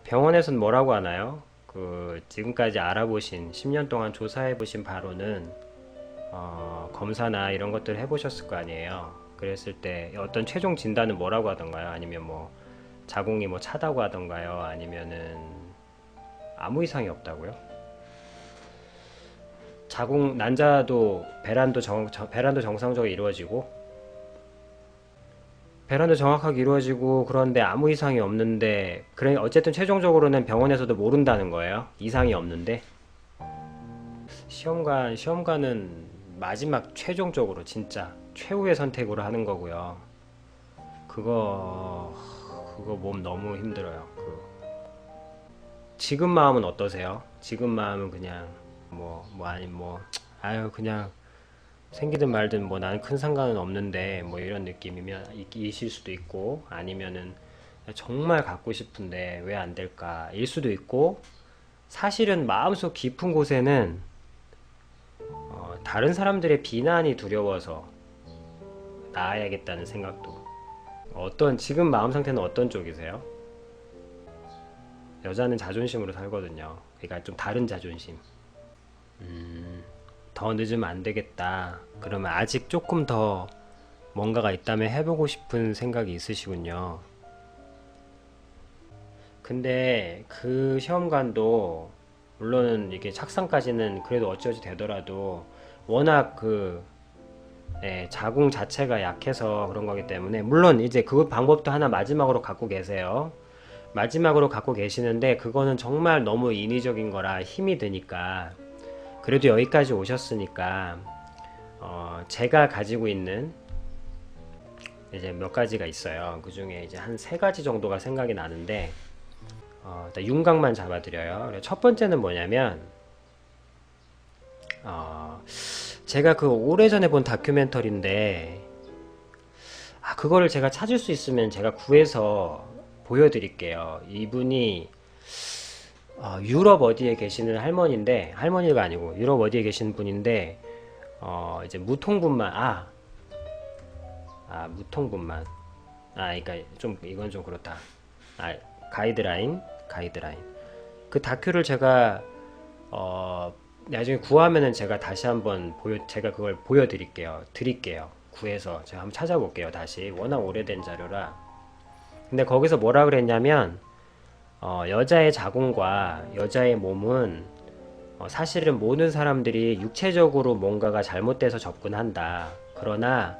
병원에서는 뭐라고 하나요? 지금까지 알아보신 10년 동안 조사해 보신 바로는 검사나 이런 것들을 해보셨을 거 아니에요. 그랬을 때 어떤 최종 진단은 뭐라고 하던가요? 아니면 뭐 자궁이 뭐 차다고 하던가요? 아니면은 아무 이상이 없다고요? 자궁 난자도 배란도 정상적으로 이루어지고 배란도 정확하게 이루어지고 그런데 아무 이상이 없는데 그래 어쨌든 최종적으로는 병원에서도 모른다는 거예요. 이상이 없는데 시험관은 마지막 최종적으로 진짜 최후의 선택으로 하는 거고요. 그거 몸 너무 힘들어요. 지금 마음은 어떠세요? 지금 마음은 그냥 아니 아유 그냥 생기든 말든 뭐 나는 큰 상관은 없는데 뭐 이런 느낌이면 이실 수도 있고 아니면은 정말 갖고 싶은데 왜 안 될까 일 수도 있고 사실은 마음속 깊은 곳에는 다른 사람들의 비난이 두려워서 나아야겠다는 생각도 지금 마음 상태는 어떤 쪽이세요? 여자는 자존심으로 살거든요. 그러니까 좀 다른 자존심. 더 늦으면 안 되겠다. 그러면 아직 조금 더 뭔가가 있다면 해보고 싶은 생각이 있으시군요. 근데 그 시험관도 물론 이게 착상까지는 그래도 어찌어찌 되더라도 워낙 자궁 자체가 약해서 그런 거기 때문에 물론 이제 그 방법도 하나 마지막으로 갖고 계세요. 마지막으로 갖고 계시는데 그거는 정말 너무 인위적인 거라 힘이 드니까 그래도 여기까지 오셨으니까 제가 가지고 있는 이제 몇 가지가 있어요. 그 중에 이제 한 세 가지 정도가 생각이 나는데 일단 윤곽만 잡아드려요. 첫 번째는 뭐냐면 제가 그 오래전에 본 다큐멘터리인데 그거를 제가 찾을 수 있으면 제가 구해서 보여드릴게요. 이분이 유럽 어디에 계시는 할머니인데 할머니가 아니고 유럽 어디에 계시는 분인데 이제 무통분만 무통분만 그러니까 좀 이건 좀 그렇다. 가이드라인 그 다큐를 제가 나중에 구하면은 제가 다시 한번 제가 그걸 드릴게요. 구해서 제가 한번 찾아볼게요. 다시 워낙 오래된 자료라. 근데 거기서 뭐라 그랬냐면 여자의 자궁과 여자의 몸은 사실은 모든 사람들이 육체적으로 뭔가가 잘못돼서 접근한다. 그러나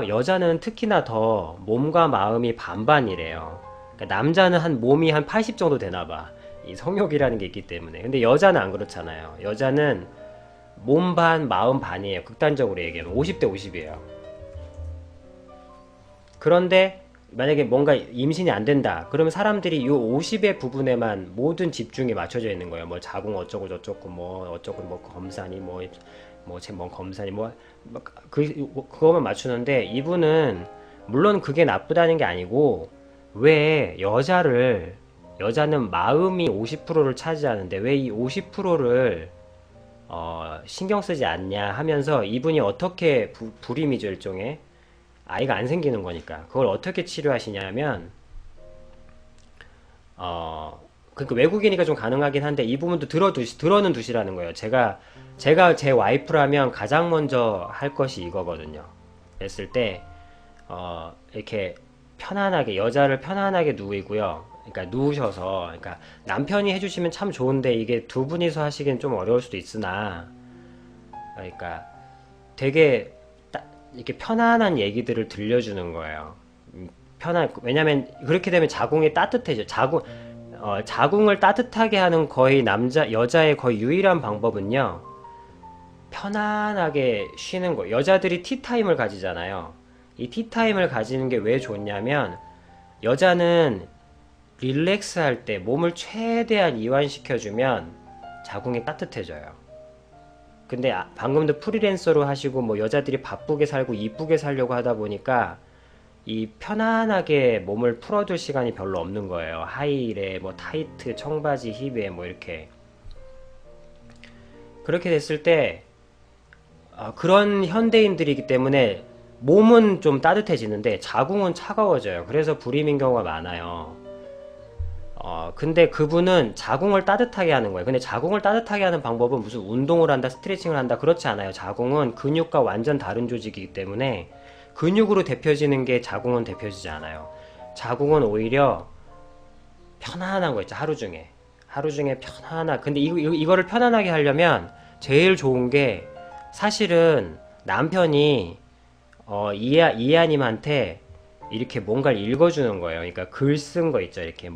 여자는 특히나 더 몸과 마음이 반반이래요. 그러니까 남자는 몸이 한 80 정도 되나 봐. 이 성욕이라는 게 있기 때문에. 근데 여자는 안 그렇잖아요. 여자는 몸 반, 마음 반이에요. 극단적으로 얘기하면 50대 50이에요. 그런데 만약에 뭔가 임신이 안 된다. 그러면 사람들이 이 50의 부분에만 모든 집중이 맞춰져 있는 거예요. 뭐 자궁 어쩌고 저쩌고 뭐 어쩌고 뭐 검사니 뭐 검사니 그거만 맞추는데 이분은 물론 그게 나쁘다는 게 아니고 왜 여자는 마음이 50%를 차지하는데 왜 이 50%를 신경 쓰지 않냐 하면서 이분이 어떻게 불임이죠 일종의 아이가 안 생기는 거니까 그걸 어떻게 치료하시냐면 그러니까 외국인이니까 좀 가능하긴 한데 이 부분도 들어는 두시라는 거예요. 제가 제 와이프라면 가장 먼저 할 것이 이거거든요. 그랬을 때 이렇게 편안하게 여자를 편안하게 누이고요. 그러니까 누우셔서 그러니까 남편이 해주시면 참 좋은데 이게 두 분이서 하시기엔 좀 어려울 수도 있으나 그러니까 되게 이렇게 편안한 얘기들을 들려주는 거예요. 왜냐면 그렇게 되면 자궁이 따뜻해져. 자궁을 따뜻하게 하는 여자의 거의 유일한 방법은요. 편안하게 쉬는 거. 여자들이 티타임을 가지잖아요. 이 티타임을 가지는 게 왜 좋냐면 여자는 릴렉스 할 때 몸을 최대한 이완시켜주면 자궁이 따뜻해져요. 근데 방금도 프리랜서로 하시고 뭐 여자들이 바쁘게 살고 이쁘게 살려고 하다 보니까 이 편안하게 몸을 풀어줄 시간이 별로 없는 거예요. 하이힐에 뭐 타이트 청바지 힙에 뭐 이렇게 그렇게 됐을 때 그런 현대인들이기 때문에 몸은 좀 따뜻해지는데 자궁은 차가워져요. 그래서 불임인 경우가 많아요. 근데 그분은 자궁을 따뜻하게 하는 거예요. 근데 자궁을 따뜻하게 하는 방법은 무슨 운동을 한다, 스트레칭을 한다, 그렇지 않아요. 자궁은 근육과 완전 다른 조직이기 때문에 근육으로 데펴지는 게 자궁은 데펴지지 않아요. 자궁은 오히려 편안한 거 있죠. 하루 중에. 하루 중에 편안한. 근데 이거를 편안하게 하려면 제일 좋은 게 사실은 남편이 이하님한테 이렇게 뭔가를 읽어주는 거예요. 그러니까 글 쓴 거 있죠. 이렇게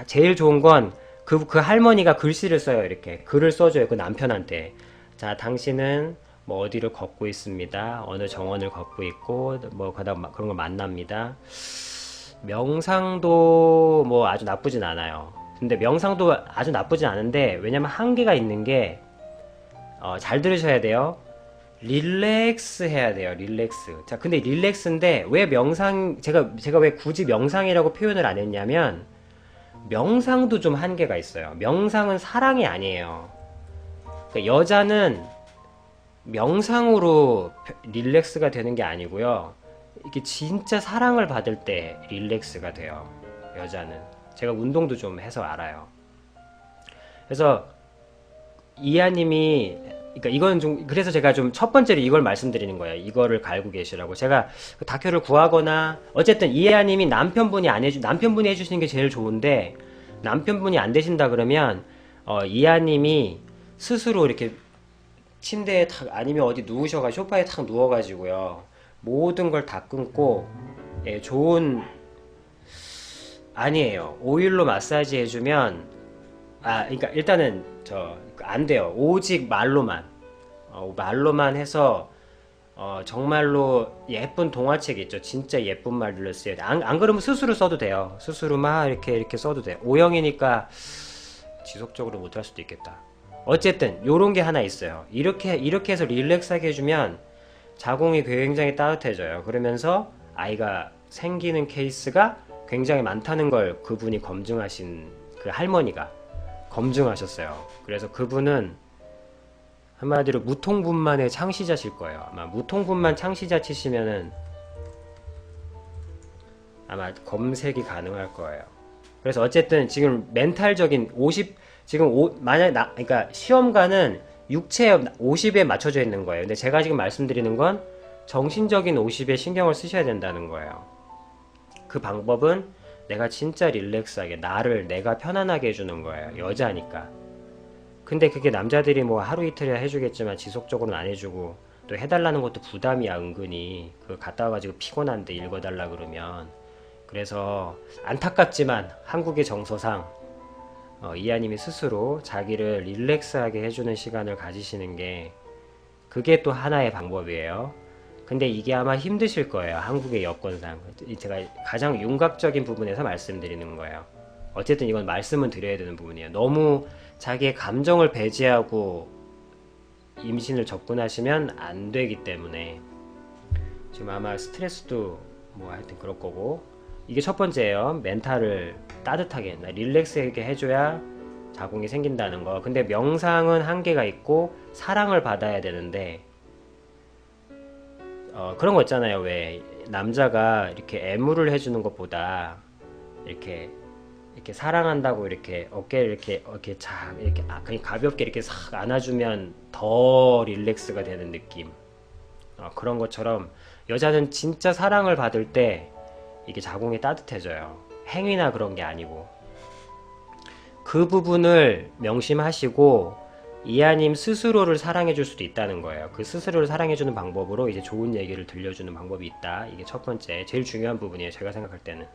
제일 좋은 건 그 할머니가 글씨를 써요. 이렇게 글을 써줘요. 그 남편한테. 자, 당신은 뭐 어디를 걷고 있습니다. 어느 정원을 걷고 있고 뭐 그런 걸 만납니다. 명상도 뭐 아주 나쁘진 않아요. 근데 명상도 아주 나쁘진 않은데 왜냐면 한계가 있는 게 잘 들으셔야 돼요. 릴렉스 해야 돼요. 릴렉스. 자, 근데 릴렉스인데 왜 제가 왜 굳이 명상이라고 표현을 안 했냐면 명상도 좀 한계가 있어요. 명상은 사랑이 아니에요. 그러니까 여자는 명상으로 릴렉스가 되는 게 아니고요. 이게 진짜 사랑을 받을 때 릴렉스가 돼요. 여자는. 제가 운동도 좀 해서 알아요. 그래서 이하님이 그러니까 이건 좀 그래서 제가 좀 첫 번째로 이걸 말씀드리는 거예요. 이거를 갈고 계시라고. 제가 그 다큐를 구하거나 어쨌든 이하님이 남편분이 해주시는 게 제일 좋은데 남편분이 안 되신다 그러면 이하님이 스스로 이렇게 침대에 탁 아니면 어디 누우셔가지고 소파에 탁 누워가지고요. 모든 걸 다 끊고 좋은 아니에요. 오일로 마사지 해주면 그러니까 일단은 안 돼요. 오직 말로만 해서 정말로 예쁜 동화책 있죠. 진짜 예쁜 말들로 써야 돼. 안 그러면 스스로 써도 돼요. 스스로 막 이렇게 써도 돼. O형이니까 지속적으로 못할 수도 있겠다. 어쨌든 요런 게 하나 있어요. 이렇게 해서 릴렉스하게 해주면 자궁이 굉장히 따뜻해져요. 그러면서 아이가 생기는 케이스가 굉장히 많다는 걸 그분이 검증하신 그 할머니가 검증하셨어요. 그래서 그분은 한마디로 무통분만의 창시자실 거예요. 아마 무통분만 창시자 치시면은 아마 검색이 가능할 거예요. 그래서 어쨌든 지금 멘탈적인 그러니까 시험관은 육체 50에 맞춰져 있는 거예요. 근데 제가 지금 말씀드리는 건 정신적인 50에 신경을 쓰셔야 된다는 거예요. 그 방법은 내가 진짜 릴렉스하게 내가 편안하게 해주는 거예요. 여자니까. 근데 그게 남자들이 뭐 하루 이틀이야 해주겠지만 지속적으로는 안 해주고 또 해달라는 것도 부담이야. 은근히 그거 갔다 와가지고 피곤한데 읽어달라 그러면. 그래서 안타깝지만 한국의 정서상 이하님이 스스로 자기를 릴렉스하게 해주는 시간을 가지시는 게 그게 또 하나의 방법이에요. 근데 이게 아마 힘드실 거예요. 한국의 여건상. 제가 가장 윤곽적인 부분에서 말씀드리는 거예요. 어쨌든 이건 말씀은 드려야 되는 부분이에요. 너무 자기의 감정을 배제하고 임신을 접근하시면 안 되기 때문에 지금 아마 스트레스도 뭐 하여튼 그럴 거고 이게 첫 번째예요. 멘탈을 따뜻하게 릴렉스하게 해줘야 자궁이 생긴다는 거. 근데 명상은 한계가 있고 사랑을 받아야 되는데 그런 거 있잖아요. 왜 남자가 이렇게 애무를 해주는 것보다 이렇게 사랑한다고 이렇게 어깨를 이렇게 그냥 가볍게 이렇게 싹 안아주면 더 릴렉스가 되는 느낌. 그런 것처럼 여자는 진짜 사랑을 받을 때 이게 자궁이 따뜻해져요. 행위나 그런 게 아니고. 그 부분을 명심하시고 이하님 스스로를 사랑해 줄 수도 있다는 거예요. 그 스스로를 사랑해 주는 방법으로 이제 좋은 얘기를 들려주는 방법이 있다. 이게 첫 번째 제일 중요한 부분이에요. 제가 생각할 때는.